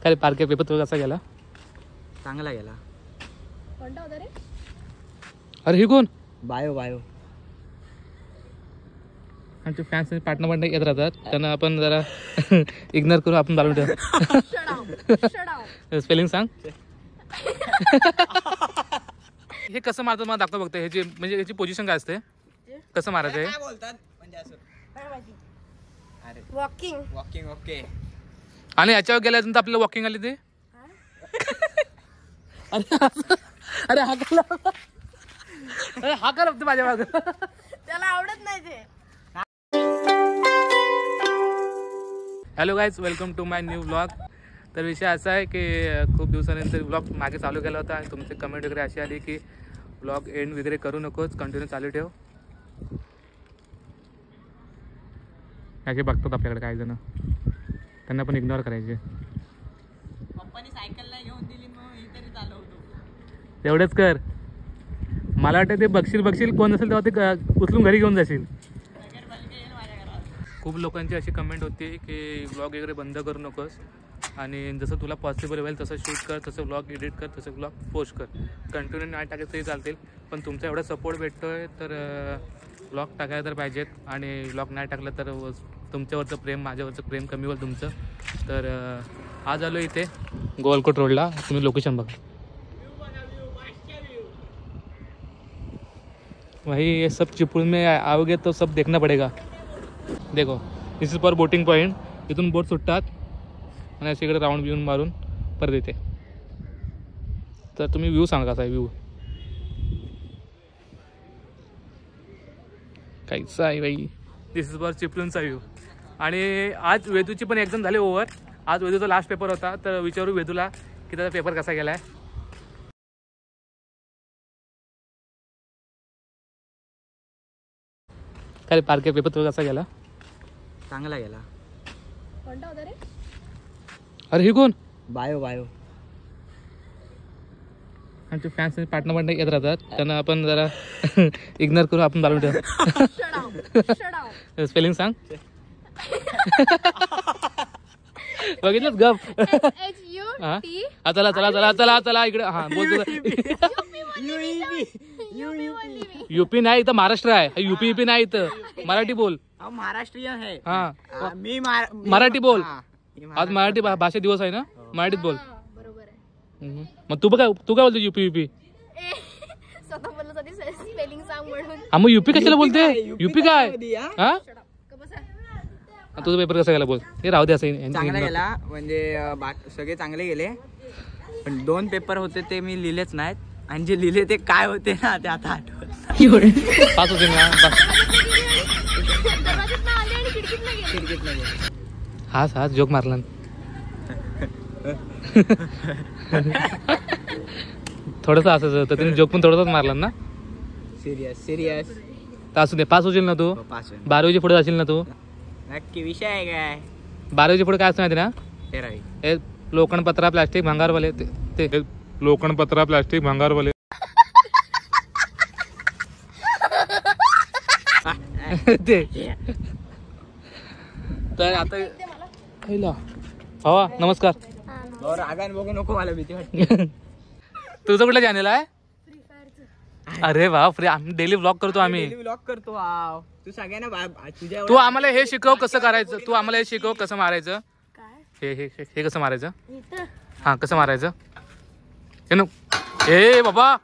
काय park paper तो कसा गेला? चांगला गेला. कोणता होता रे? अरे ही कोण? Bio bio. आमचे फॅन्स पार्टनर येत राहतात, त्यांना आपण जरा इग्नोर करू, आपण चालू ठेवू. स्पेलिंग सांग. हे कसं मारतात मला दाखव बघते. ह्याची म्हणजे याची पोझिशन काय असते, कसं मारायचं आहे? काय बोलतात म्हणजे असं? अरे वॉकिंग. वॉकिंग. ओके. आणि याच्यावर गेल्यानंतर आपल्याला वॉकिंग आली ते. अरे हा कला, अरे हा का लागते माझ्या मागं? त्याला आवडत नाही ते. Hello guys, welcome to my new vlog. तर विषय असा आहे की खूप दिवसानंतर व्लॉग मागे चालू केला होता आणि तुमचे कमेंट वगैरे अशी आली की व्लॉग एंड वगैरे करू नकोच, कंटिन्यू चालू ठेव. असे बघतात आपल्याकडे काही जण, त्यांना पण इग्नोर करायचे. पप्पानी सायकल नाही घेऊन दिली मग ही तरी चालवतो. एवढंच कर. मला वाटतं ते बघशील कोण असेल तेव्हा ते उचलून घरी घेऊन जाशील. खूप लोकांची अशी कमेंट होती की व्लॉग वगैरे बंद करू नकोस आणि जसं तुला पॉसिबल होईल तसं शूट कर, तसं व्लॉग एडिट कर, तसं व्लॉग पोस्ट कर. कंटिन्यू नाही टाकायचं तरी चालतील, पण तुमचा एवढा सपोर्ट भेटतो आहे तर व्लॉग टाकायला तर पाहिजेत. आणि व्लॉग नाही टाकलं तर तुमच्यावरचं प्रेम, माझ्यावरचं प्रेम कमी होईल तुमचं. तर आज आलो इथे गोलकोट रोडला. तुम्ही लोकेशन बघा भाई, ये सब चिपळूण में आओगे तो सब देखना पड़ेगा. देखो दिस इज फॉर बोटिंग पॉईंट. इथून बोट सुटतात आणि असे इकडे राऊंड बिऊन मारून परत येते. तर तुम्ही व्ह्यू सांगा कसा आहे व्ह्यू, काहीचा आहे बाई. दिस इज फॉर चिपळूणचा व्ह्यू. आणि आज वेदूची पण एक्झाम झाली ओव्हर. आज वेदूचा लास्ट पेपर होता, तर विचारू वेदूला की त्याचा पेपर कसा गेला आहे. काय पार्क पेपर तो कसा गेला? चांगला गेला. कोणता होता रे? अरे ही कोण? Bio bio. आमचे फॅन्स पार्टनर येत राहतात, त्यांना आपण जरा इग्नोर करू, आपण चालू ठेवू. स्पेलिंग सांग. बघितलं गप. चला चला चला चला चला इकडे. हा बोल तुला. यूपी नाही इथं, महाराष्ट्र आहे. यूपी नाही इथं, मराठी बोल. महाराष्ट्रीयन आहे. हा मी मराठी बोल. आज मराठी भाषा दिवस आहे ना, मराठीत बोल. बरोबर आहे. मग तू काय बोलतो यूपी? स्वतः बोलत होती स्पेलिंग सांग म्हणून. हा मग यूपी कशाला बोलते? यूपी काय? हा तुझा पेपर कसा गेला बोल. हे राहू दे. असं चांगला गेला म्हणजे सगळे चांगले गेले, पण 2 पेपर होते ते मी लिहिलेच नाहीत. आणि जे लिहिले ते काय होते ना ते आता आठवत. पास होते ना. हाच जोक मारला. थोडस असंच होतं, तुम्ही जोक पण थोडंसच मारला ना. सिरियस तर असू दे. पास होशील ना तू. 12वीच्या पुढे जाशील ना तू. नक्की. विषय आहे काय? 12वीच्या पुढे काय असं माहिती ना, 13वी. हे लोखंडपत्रा प्लास्टिक भंगारवाले ते लोखंडपत्रा प्लास्टिक भंगारवाले ते. तर आता हवा. नमस्कार. रागान बघू नको, मला भीती वाटते. तुझं कुठलं चॅनल आहे? अरे वा, फ्री. आम्ही डेली व्लॉग करतो. आम्ही व्लॉग करतो. वाव. तू सगळ्यांना तुझ्या तू आम्हाला हे शिकव कसं करायचं. तू आम्हाला हे शिकव कसं मारायचं. हे कसं मारायचं. हा कसं मारायचं. हे बाबा,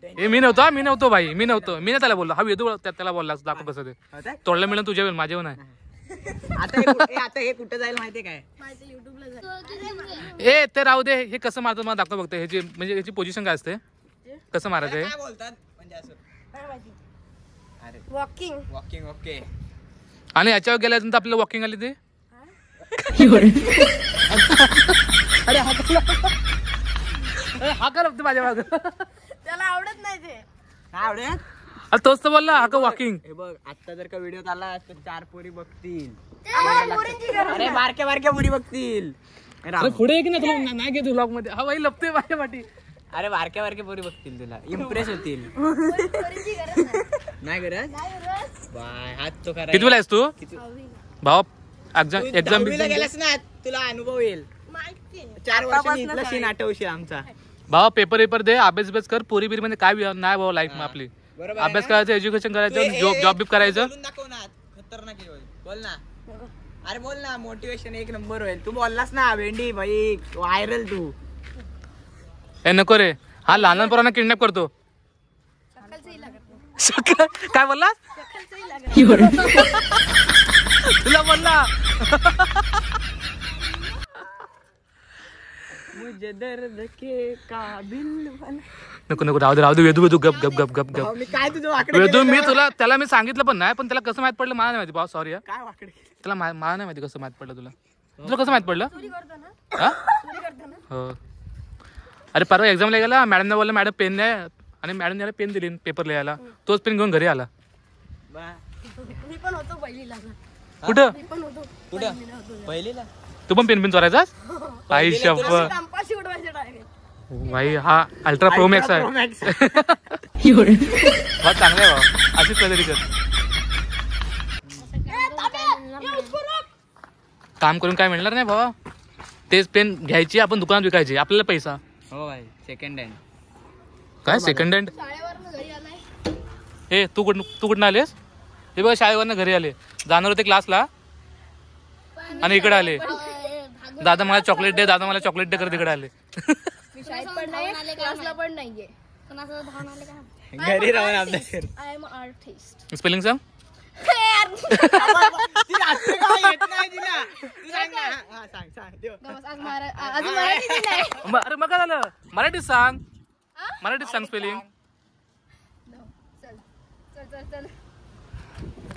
हे मी नव्हतो भाई. मी नाही त्याला बोललो. हा वेदू त्याला बोलला. दाखव कसं ते तोडलं मिळून तुझ्या माझ्या नाही. आता हे कुठं जाईल माहितीये काय? ए ते राहू दे. हे कसं मारतात मला दाखव बघते. ह्याची म्हणजे याची पोझिशन काय असते, कसं मारायचं. काय बोलतात म्हणजे असं? अरे वॉकिंग. वॉकिंग. ओके. आणि याच्यावर गेल्यानंतर आपल्याला वॉकिंग आली ते. अरे हा का लागते माझ्या मागं? त्याला आवडत नाही ते. काय आवडेल? तोच तर बोलला हा का वॉकिंग. हे बघ, आता जर का व्हिडिओ आला तर 4 पोरी बघतील. अरे बारक्या पोरी बघतील. पुढे की ना तुला नाही घेतो व्लॉग मध्ये. हा भाई लपतोय माझ्या पाठी. अरे बारक्या पोरी बघतील, तुला इम्प्रेस होतील. नाही गरज. बाय हात तो करा. किती वेळा आहेस तू भावा? एक्झाम गेलास ना तुला अनुभव येईल 4 वर्षांनी इथला सीन आठवशील आमचा. भावा पेपर दे, अभ्यास कर. पोरी बिरी मध्ये काय नाही भाऊ लाईफ आपली. अभ्यास करायचं, एज्युकेशन करायचं, जॉब बिप करायचं. खतरनाक बोल ना. अरे बोल ना, मोटिवेशन 1 नंबर होईल. तू बोललास ना भेंडी भाई व्हायरल तू. हे नको रे, हा लहान पोरांना किडनॅप करतो. काय बोललास तुला बोलला मुझे दर्द के काबिल नको राहू दे वेदू गप मी काय तुझं वाकडे वेदू मी त्याला मी सांगितलं पण नाही, पण त्याला कसं माहित पडलं मला नाही माहिती भाऊ. सॉरी काय वाकडे त्याला मला नाही माहिती कसं माहित पडलं. तुला कसं माहित पडलं? हो अरे परवा एक्झामला गेला, मॅडमने बोलला मॅडम पेन नाही, आणि मॅडम याला पेन दिली पेपर लिहायला. तोच पेन घेऊन घरी आला. मी पण होतो पहिलीला. कुठं पहिलीला तू पण पेन चोरायचास? आई शप्पथ कंपास उडवायचे डायरेक्ट. भाई हा अल्ट्रा प्रो मॅक्स आहे. हा चांगला आहे भाऊ, अशीच काहीतरी कर. काम करून काय मिळणार नाही भावा. तेच पेन घ्यायची आपण दुकानात विकायची, आपल्याला पैसा. हो भाई सेकंड हँड. काय सेकंड हँड? शाळेवरनं घरी आलाय. हे तू कुठं आलेस? हे बघा शाळेवरनं घरी आले, जाणार होते क्लासला आणि इकडे आले. दादा मला चॉकलेट दे करत इकडे आले. मी शाळेत पण नाही, क्लासला पण नाहीये, पण असं धावून आले का घरी राहून अभ्यास कर. I am artist. स्पेलिंग सांग. अरे मग काय झालं, मराठीत सांग स्पेलिंग.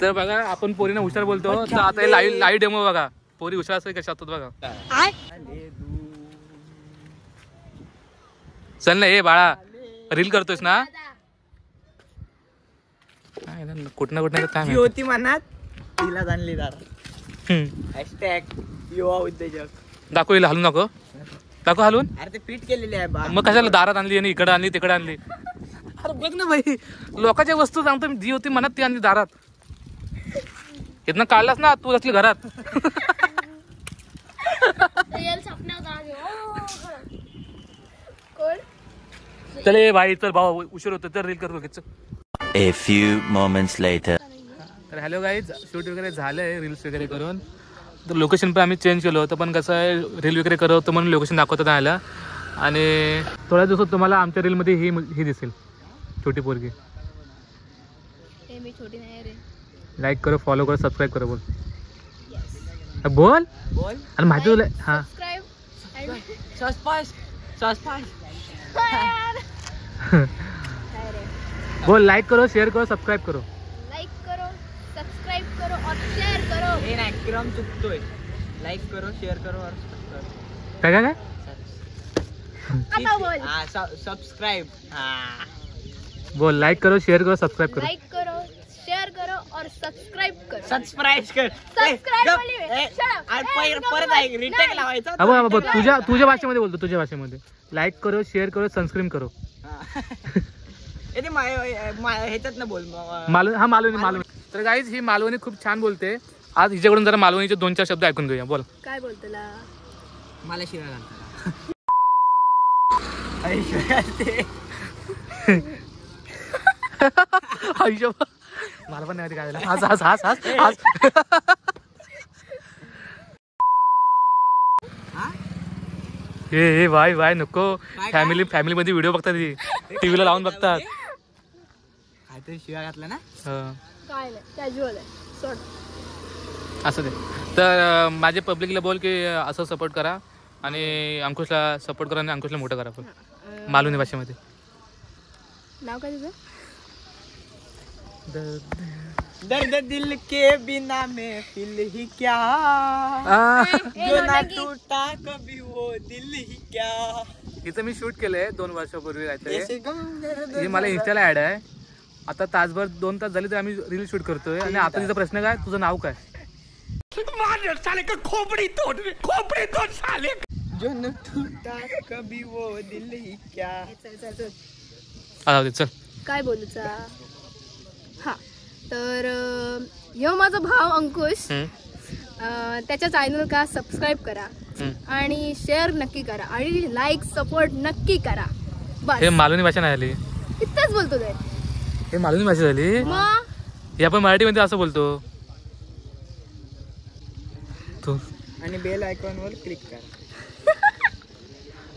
तर बघा आपण पोरीना हुशार बोलतो, तर आता लाईव्ह डेमो बघा. पोरी हुशार असते कशा असतात बघा. चल ना हे बाळा, रील करतोयस ना? कुठं काय होती मनात तिला जाणली दारा. हॅशटॅग युवा उद्योजक. दाखव हिला, हलून दाखव हलून. अरे ते पीठ केलेली आहे बा. मग कशाला दारात आणली आणि इकडे आणली तिकडे आणली? अरे बघ ना भाई, लोकांच्या वस्तू सांगतो मी, जी होती मनात ती आणली दारात. इथनं काढलास ना तू असली घरात. चले भाई, तर भाऊ उशीर होतो, तर रील करतो. A few moments later. तर हॅलो गाईज, शूट वगैरे झालंय रील्स वगैरे करून. तर लोकेशन पण आम्ही चेंज केलं होतं, पण कसं आहे रील वगैरे करत होतं म्हणून लोकेशन दाखवता नाही आलं. आणि थोड्या दिवसात तुम्हाला आमच्या रीलमध्ये ही दिसेल छोटी पोरगी. मी छोटी नाही रे. लाईक करो, फॉलो करो, सबस्क्राईब करो. बोल आणि माहिती तुला. हा बोल, लाईक करो, शेअर करो, सबस्क्राईब करो. लाईक करो, सब्सक्राइब करो और शेयर करो. हे नाही क्रम चुकतोय. लाईक करो, शेअर करो और काय काय आता बोल. सबस्क्राईब. बोल, लाईक करो, शेअर करो, सबस्क्राईब करो. लाईक करो, शेअर करो और सब्सक्राइब करो. सबस्क्राईब कर. परत आहे रिटेक लावायचा. अबो तुझ्या भाषेमध्ये बोलतो, तुझ्या भाषेमध्ये. लाईक करो, शेअर करो, सबस्क्राईब करो. ह्याच्यात ना बोल. मालवणी. तर गाईज ही मालवणी खूप छान बोलते. आज हिच्याकडून जरा मालवणीचे 2-4 शब्द ऐकून घेऊया. बोल. काय बोलतला? मला शिवाय घालतो. मला पण नाही काय आज हे वाय नको. फॅमिली मध्ये व्हिडिओ बघतात, टीव्हीला लावून बघतात. काहीतरी शिवाय घातला ना. काय नाही, कॅज्युअल आहे, सोड. असं ते. तर माझे पब्लिकला बोल की असं सपोर्ट करा आणि अंकुशला सपोर्ट करा आणि अंकुशला मोठं करा. पण मालवणी भाषेमध्ये. नाव काय तुझं? दर्द दिल के बिना में फिल ही क्या, जो ना टूटा कभी वो दिल ही क्या. हिचं मी शूट केलंय 2 वर्षापूर्वी काहीतरी. ही मला इंस्टाला ऍड आहे. आता तासभर 2 तास झाले तर आम्ही रील शूट करतोय. आणि आता तिचा प्रश्न काय, तुझं नाव काय? खोपडी तोड साले. जो न टूटा कभी वो दिल ही क्या. चल काय बोलूचा. हा तर ह्यो माझा भाव अंकुश. त्याच्या चॅनल का सबस्क्राईब करा आणि शेअर नक्की करा आणि लाईक सपोर्ट नक्की करा. बस हे मालवणी भाषा नाही झाली, इतकंच बोलतो ते. हे मालवणी भाषा झाली. मग हे आपण मराठीमध्ये असं बोलतो. तू आणि बेल आयकॉन वर क्लिक करा.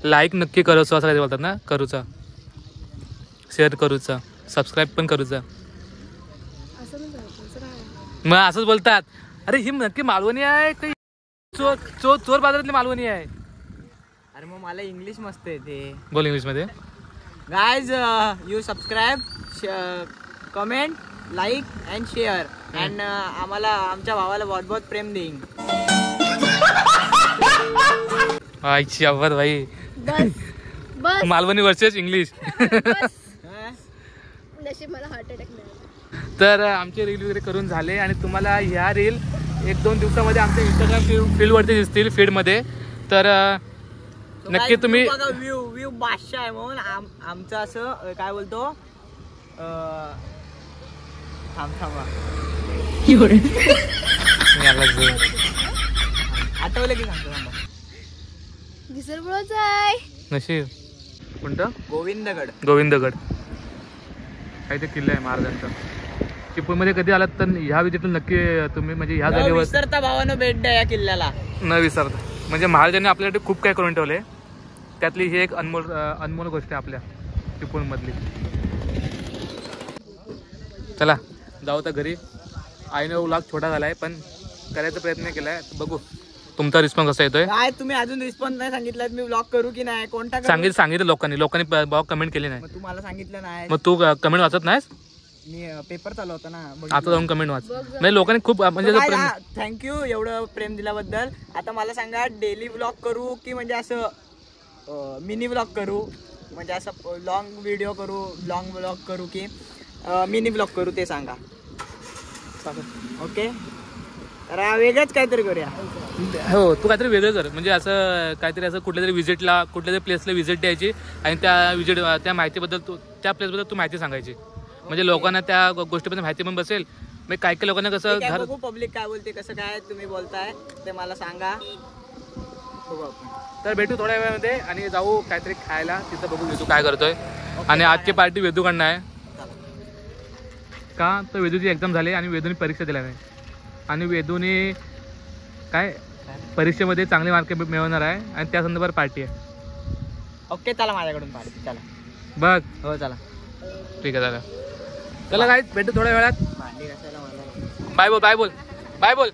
लाईक नक्की करू असं काही बोलतात ना, करूचा, शेअर करूचा, सबस्क्राईब पण करूचा. असं नाही बोलतो, असं नाही. मग असंच बोलतात. अरे ही नक्की मालवणी आहे काही चोर बाजारातली मालवणी आहे. अरे मग मला इंग्लिश मस्त येते. बोल इंग्लिश मध्ये. Guys you subscribe, comment, like and share and आम्हाला आमच्या भावाला बहुत बहुत प्रेम देईन. आईची आवाज भाई. बस बस मालवणी वर्सेस इंग्लिश. बस. नशीब मला हार्ट अटॅक नाही. तर आमचे रील वगैरे करून झाले आणि तुम्हाला ह्या रील 1-2 दिवसामध्ये आमच्या इंस्टाग्राम फील्डवरती दिसतील, फीडमध्ये. तर नक्की तुम्ही व्ह्यू बादशाह आहे म्हणून आमचं असं काय बोलतो थांबा आठवलं की सांगतो थांबा. विसरबळच आहे. नशीब कोणतं? गोविंदगड. काही ते किल्ला आहे महाराजांचा. चिपळूणमध्ये कधी आलात तर ह्या विजिटला नक्की तुम्ही म्हणजे ह्या जागेवर विसरता भावानं भेट द्या या किल्ल्याला. न विसरता. म्हणजे महाराजांनी आपल्यासाठी खूप काही करून ठेवले. त्यातली ही एक अनमोल गोष्ट आहे आपल्या चिपळूणमधली. चला जाऊ तर घरी. आईने व्लॉग छोटा झालाय पण करायचा प्रयत्न केलाय. बघू तुमचा रिस्पॉन्स कसा येतोय. काय तुम्ही अजून रिस्पॉन्स नाही सांगितलं मी व्लॉग करू की नाही, कोणता करू? सांगितलं लोकांनी ब्लॉग कमेंट केली नाही. मग तुम्हाला सांगितलं नाही. मग तू कमेंट वाचत नाहीस. मी पेपर चालवतो ना. आता जाऊन कमेंट वाच. नाही लोकांनी खूप म्हणजे थँक्यू एवढं प्रेम दिल्याबद्दल. आता मला सांगा डेली व्लॉग करू की म्हणजे असं मिनी व्लॉग करू, म्हणजे असं लॉंग व्हिडिओ करू, लॉंग व्लॉग करू की मिनी व्लॉग करू ते सांगा. ओके तर वेगळंच काहीतरी करूया. हो तू काहीतरी वेगळं कर. म्हणजे असं काहीतरी असं कुठल्या तरी विजिटला, कुठल्या तरी प्लेसला व्हिजिट द्यायची आणि त्या माहितीबद्दल त्या प्लेसबद्दल तू माहिती सांगायची. म्हणजे लोकांना त्या गोष्टीबद्दल माहिती पण बसेल. मग काही काही लोकांना कसं घर पब्लिक काय बोलते, कसं काय तुम्ही बोलताय ते मला सांगा. बघू आपण. तर भेटू थोड्या वेळामध्ये आणि जाऊ काहीतरी खायला. तिथं बघू वेदू काय करतोय. आणि आजची पार्टी वेदूकडनं आहे का तर वेदूची एक्झाम झाली आणि वेदूने परीक्षा दिल्या नाही आणि वेदूने काय परीक्षेमध्ये चांगले मार्क मिळवणार आहे आणि त्या संदर्भात पार्टी आहे. ओके चला माझ्याकडून पार्टी. चला बघ. हो चला ठीक आहे. चला काय भेटू थोड्या वेळात. भांडी घासायला मला. बाय बोल. बाय बोल. Bye bye.